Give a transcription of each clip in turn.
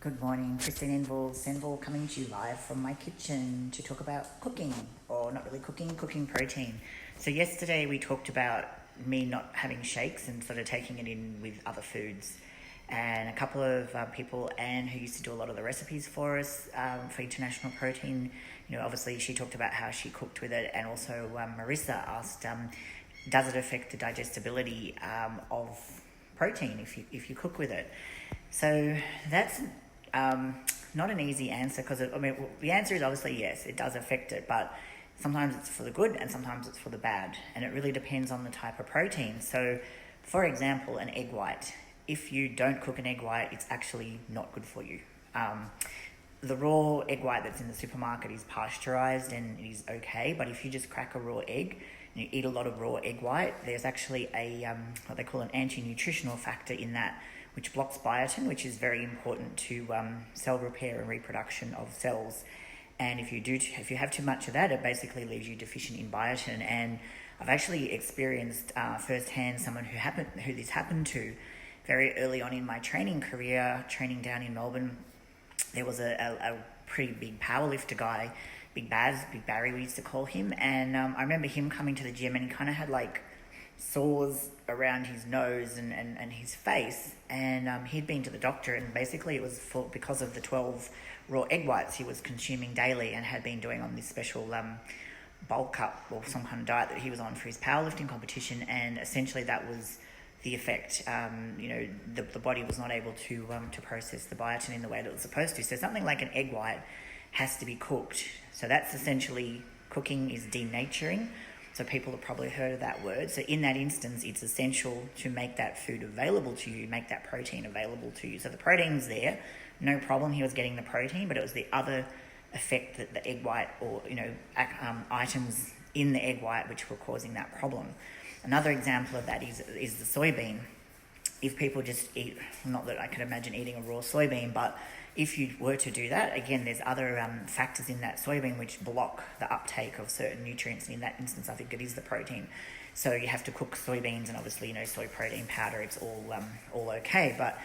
Good morning, Christine Senville coming to you live from my kitchen to talk about cooking, or not really cooking, cooking protein. So yesterday we talked about me not having shakes and sort of taking it in with other foods. And a couple of people, Anne, who used to do a lot of the recipes for us for international protein, obviously she talked about how she cooked with it, and also Marissa asked, does it affect the digestibility of protein if you cook with it? So that's not an easy answer, because the answer is obviously yes, it does affect it, but sometimes it's for the good and sometimes it's for the bad, and it really depends on the type of protein. So, for example, an egg white. If you don't cook an egg white, it's actually not good for you. The raw egg white that's in the supermarket is pasteurized and it is okay, but if you just crack a raw egg and you eat a lot of raw egg white, there's actually a what they call an anti-nutritional factor in that, which blocks biotin, which is very important to cell repair and reproduction of cells. And if you have too much of that, it basically leaves you deficient in biotin. And I've actually experienced firsthand someone who this happened to very early on in my training career, training down in Melbourne. There was a pretty big powerlifter guy, Big Barry we used to call him, and I remember him coming to the gym and he kind of had like sores around his nose and his face, and he'd been to the doctor, and basically it was because of the 12 raw egg whites he was consuming daily and had been doing on this special bulk up or some kind of diet that he was on for his powerlifting competition, and essentially that was the effect. The body was not able to process the biotin in the way that it was supposed to. So something like an egg white has to be cooked. So that's essentially, cooking is denaturing. So people have probably heard of that word. So in that instance, it's essential to make that food available to you, make that protein available to you. So the protein's there, no problem, he was getting the protein, but it was the other effect that the egg white, or items in the egg white which were causing that problem. Another example of that is the soybean. If people just eat, not that I could imagine eating a raw soybean, but if you were to do that, again, there's other factors in that soybean which block the uptake of certain nutrients. And in that instance, I think it is the protein. So you have to cook soybeans, and obviously, soy protein powder, it's all okay. But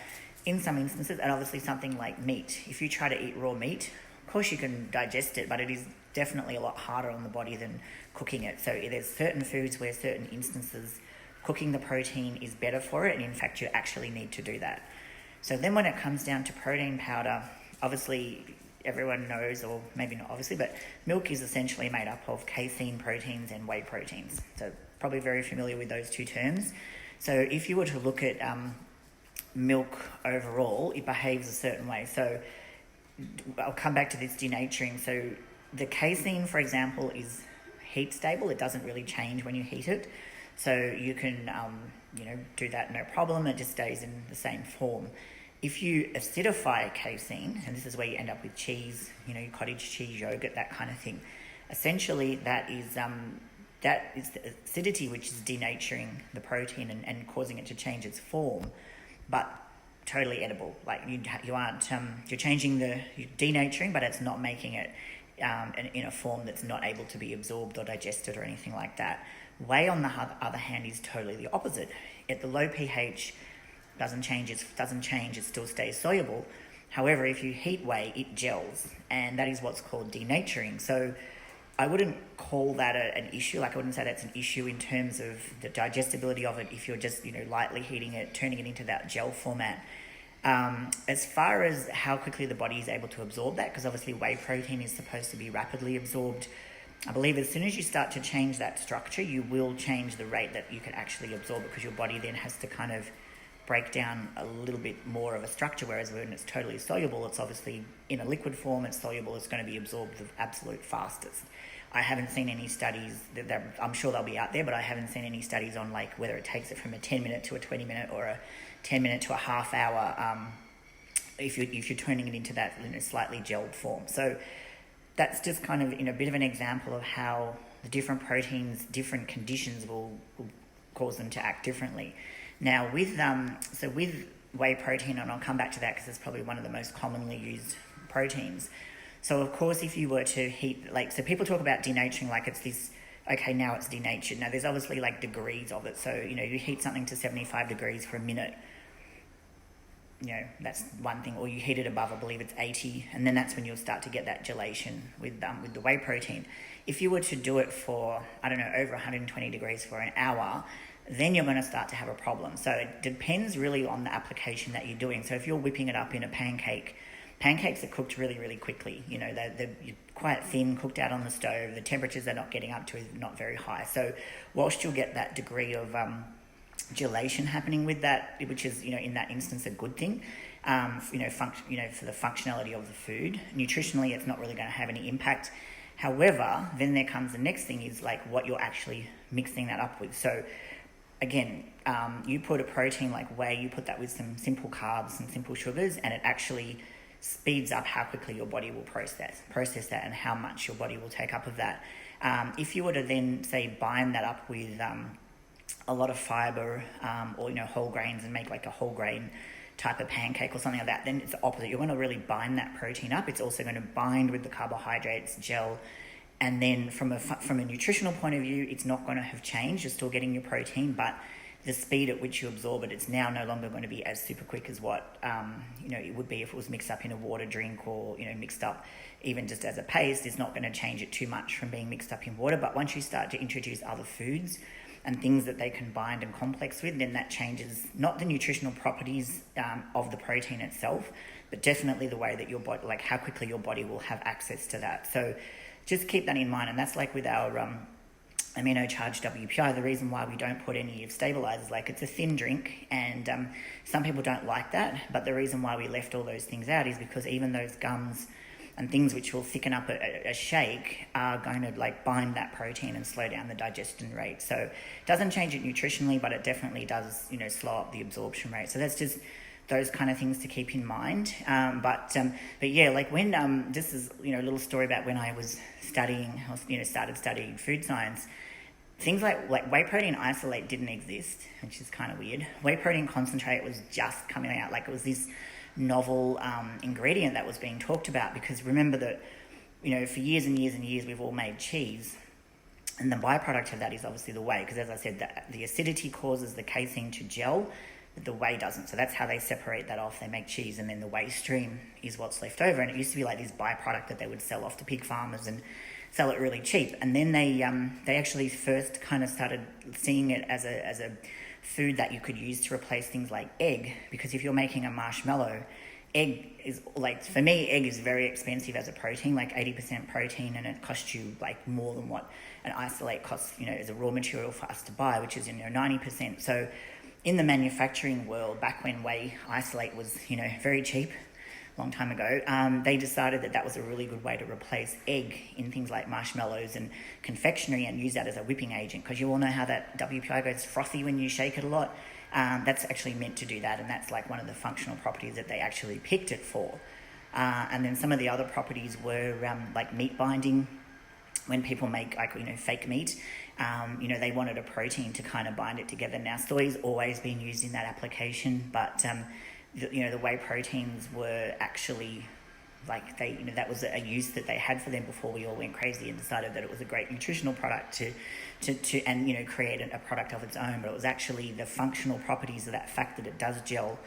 in some instances, and obviously something like meat, if you try to eat raw meat, of course you can digest it, but it is definitely a lot harder on the body than cooking it. So there's certain foods where certain instances cooking the protein is better for it, and in fact you actually need to do that. So then when it comes down to protein powder, obviously everyone knows, or maybe not obviously, but milk is essentially made up of casein proteins and whey proteins. So probably very familiar with those two terms. So if you were to look at milk overall, it behaves a certain way. So I'll come back to this denaturing. So the casein, for example, is heat stable. It doesn't really change when you heat it. So you can, do that no problem. It just stays in the same form. If you acidify casein, and this is where you end up with cheese, cottage cheese, yogurt, that kind of thing, essentially that is the acidity which is denaturing the protein and causing it to change its form, but totally edible. Like you aren't, you're denaturing, but it's not making it in a form that's not able to be absorbed or digested or anything like that. Whey, on the other hand, is totally the opposite. At the low pH, doesn't change, it still stays soluble. However, if you heat whey, it gels, and that is what's called denaturing. So I wouldn't call that an issue. Like, I wouldn't say that's an issue in terms of the digestibility of it if you're just, lightly heating it, turning it into that gel format. As far as how quickly the body is able to absorb that, because obviously whey protein is supposed to be rapidly absorbed, I believe as soon as you start to change that structure, you will change the rate that you can actually absorb it, because your body then has to kind of break down a little bit more of a structure, whereas when it's totally soluble, it's obviously in a liquid form, it's soluble, it's going to be absorbed the absolute fastest. I haven't seen any studies, I'm sure they'll be out there, but I haven't seen any studies on like whether it takes it from a 10-minute to a 20-minute or a 10-minute to a half hour if you're turning it into that slightly gelled form. So that's just kind of a bit of an example of how the different proteins, different conditions will cause them to act differently. Now with whey protein, and I'll come back to that because it's probably one of the most commonly used proteins. So of course, if you were to heat, so people talk about denaturing like it's this, okay, now it's denatured. Now there's obviously like degrees of it. So, you heat something to 75 degrees for a minute. that's one thing. Or you heat it above, I believe it's 80, and then that's when you'll start to get that gelation with the whey protein. If you were to do it for, I don't know, over 120 degrees for an hour, then you're going to start to have a problem. So it depends really on the application that you're doing. So if you're whipping it up in a pancakes are cooked really, really quickly. They're quite thin, cooked out on the stove. The temperatures they're not getting up to is not very high. So whilst you'll get that degree of gelation happening with that, which is, in that instance, a good thing, for the functionality of the food, nutritionally, it's not really going to have any impact. However, then there comes the next thing is like what you're actually mixing that up with. So again, you put a protein like whey, you put that with some simple carbs and simple sugars, and it actually speeds up how quickly your body will process that and how much your body will take up of that. If you were to then, say, bind that up with a lot of fiber or whole grains and make like a whole grain type of pancake or something like that, then it's the opposite. You're going to really bind that protein up. It's also going to bind with the carbohydrates, gel, and then from a nutritional point of view, it's not going to have changed. You're still getting your protein, but the speed at which you absorb it, it's now no longer going to be as super quick as what it would be if it was mixed up in a water drink or mixed up even just as a paste. It's not going to change it too much from being mixed up in water. But once you start to introduce other foods and things that they can bind and complex with, then that changes not the nutritional properties of the protein itself, but definitely the way that your body, like how quickly your body will have access to that. So just keep that in mind. And that's like with our amino charged WPI, the reason why we don't put any of stabilizers, like it's a thin drink, and some people don't like that, but the reason why we left all those things out is because even those gums and things which will thicken up a shake are going to like bind that protein and slow down the digestion rate. So it doesn't change it nutritionally, but it definitely does slow up the absorption rate. So that's just those kind of things to keep in mind. But yeah, like when this is a little story about when I was studying, started studying food science. Things like whey protein isolate didn't exist, which is kind of weird. Whey protein concentrate was just coming out. Like it was this novel ingredient that was being talked about, because remember that, for years and years and years, we've all made cheese. And the byproduct of that is obviously the whey, because as I said, the acidity causes the casein to gel, but the whey doesn't. So that's how they separate that off. They make cheese, and then the whey stream is what's left over. And it used to be like this byproduct that they would sell off to pig farmers and sell it really cheap. And then they actually first kind of started seeing it as a food that you could use to replace things like egg, because if you're making a marshmallow, egg is like, for me, egg is very expensive as a protein, like 80% protein, and it costs you like more than what an isolate costs, as a raw material for us to buy, which is 90%. So in the manufacturing world, back when whey isolate was very cheap, long time ago, they decided that was a really good way to replace egg in things like marshmallows and confectionery, and use that as a whipping agent, because you all know how that WPI goes frothy when you shake it a lot. That's actually meant to do that, and that's like one of the functional properties that they actually picked it for. And then some of the other properties were like meat binding. When people make fake meat, they wanted a protein to kind of bind it together. Now soy's always been used in that application, but the whey proteins were actually like that was a use that they had for them before we all went crazy and decided that it was a great nutritional product to create a product of its own. But it was actually the functional properties of that fact that it does gel,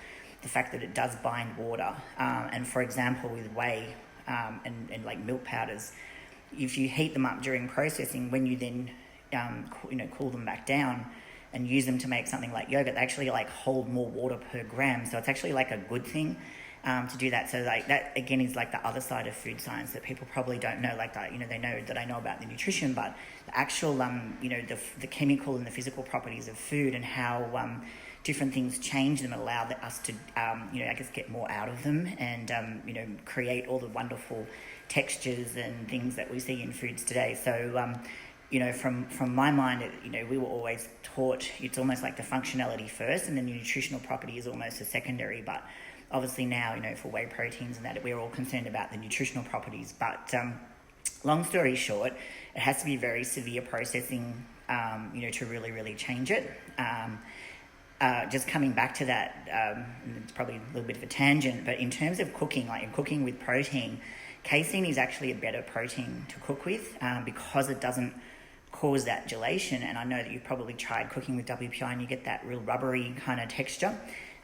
the fact that it does bind water, and for example with whey and like milk powders, if you heat them up during processing, when you then cool them back down and use them to make something like yogurt, they actually like hold more water per gram. So it's actually like a good thing to do that. So like that again is like the other side of food science that people probably don't know. Like that, they know that I know about the nutrition, but the actual the chemical and the physical properties of food and how different things change them, allow us to I guess get more out of them, and create all the wonderful textures and things that we see in foods today. So from my mind, we were always taught it's almost like the functionality first, and then the nutritional property is almost a secondary. But obviously now, for whey proteins and that, we're all concerned about the nutritional properties. But long story short, it has to be very severe processing, to really, really change it. Just coming back to that, it's probably a little bit of a tangent, but in terms of cooking, like in cooking with protein, casein is actually a better protein to cook with because it doesn't cause that gelation. And I know that you've probably tried cooking with WPI and you get that real rubbery kind of texture.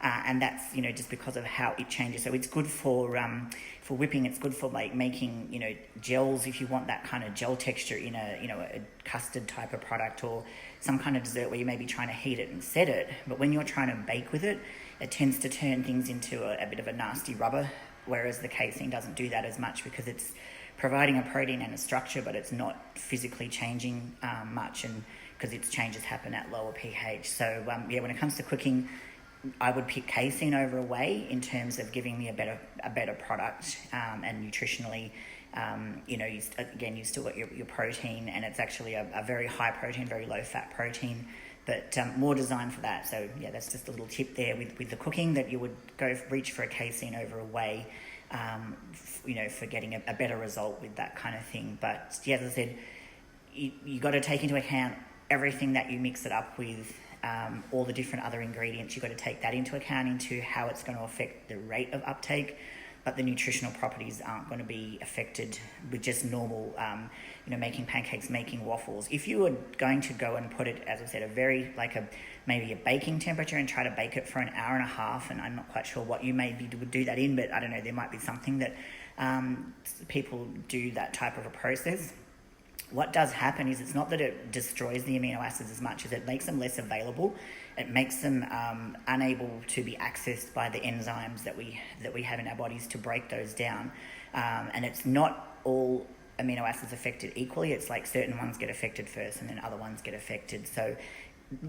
and that's, just because of how it changes. So it's good for whipping. It's good for like making, gels if you want that kind of gel texture in a custard type of product, or some kind of dessert where you may be trying to heat it and set it. But when you're trying to bake with it, it tends to turn things into a bit of a nasty rubber, whereas the casein doesn't do that as much because it's providing a protein and a structure, but it's not physically changing much, and because its changes happen at lower pH. So when it comes to cooking, I would pick casein over whey in terms of giving me a better product, and nutritionally, you've still got your protein, and it's actually a very high protein, very low fat protein, but more designed for that. So that's just a little tip there with the cooking, that you would reach for a casein over a whey, for getting a better result with that kind of thing. But as I said, you got to take into account everything that you mix it up with. All the different other ingredients, you've got to take that into account, into how it's going to affect the rate of uptake, but the nutritional properties aren't going to be affected with just normal, making pancakes, making waffles. If you were going to go and put it, as I said, maybe a baking temperature and try to bake it for an hour and a half, and I'm not quite sure what you maybe would do that in, but I don't know, there might be something that people do that type of a process. What does happen is, it's not that it destroys the amino acids as much as it makes them less available. It makes them unable to be accessed by the enzymes that we have in our bodies to break those down. And it's not all amino acids affected equally. It's like certain ones get affected first and then other ones get affected. So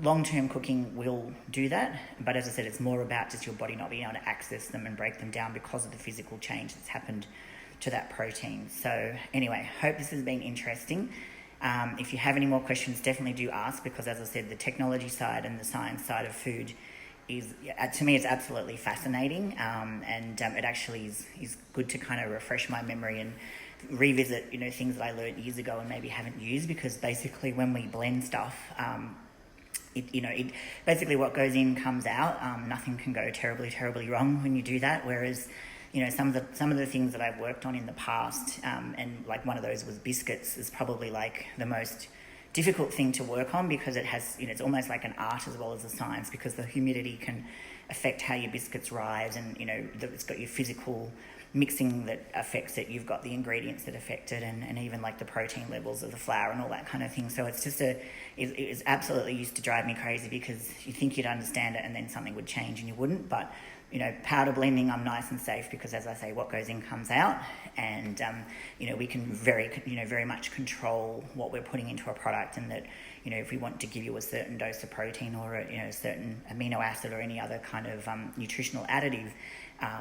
long-term cooking will do that. But as I said, it's more about just your body not being able to access them and break them down because of the physical change that's happened to that protein. So anyway, hope this has been interesting. If you have any more questions, definitely do ask, because as I said, the technology side and the science side of food is, to me, it's absolutely fascinating, and it actually is good to kind of refresh my memory and revisit things that I learned years ago and maybe haven't used, because basically when we blend stuff, basically what goes in comes out. Nothing can go terribly wrong when you do that, whereas some of the things that I've worked on in the past, and like one of those was biscuits, is probably like the most difficult thing to work on, because it has, it's almost like an art as well as a science, because the humidity can affect how your biscuits rise, and it's got your physical mixing that affects it. You've got the ingredients that affect it, and even like the protein levels of the flour and all that kind of thing. So it's just it absolutely used to drive me crazy, because you think you'd understand it and then something would change and you wouldn't. But powder blending, I'm nice and safe, because as I say, what goes in comes out, and we can very much control what we're putting into a product, and that if we want to give you a certain dose of protein or a certain amino acid or any other kind of nutritional additive,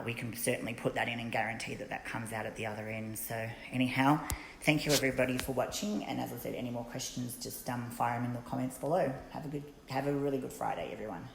we can certainly put that in and guarantee that comes out at the other end. So anyhow, thank you everybody for watching, and as I said, any more questions, just fire them in the comments below. Have a really good Friday, everyone.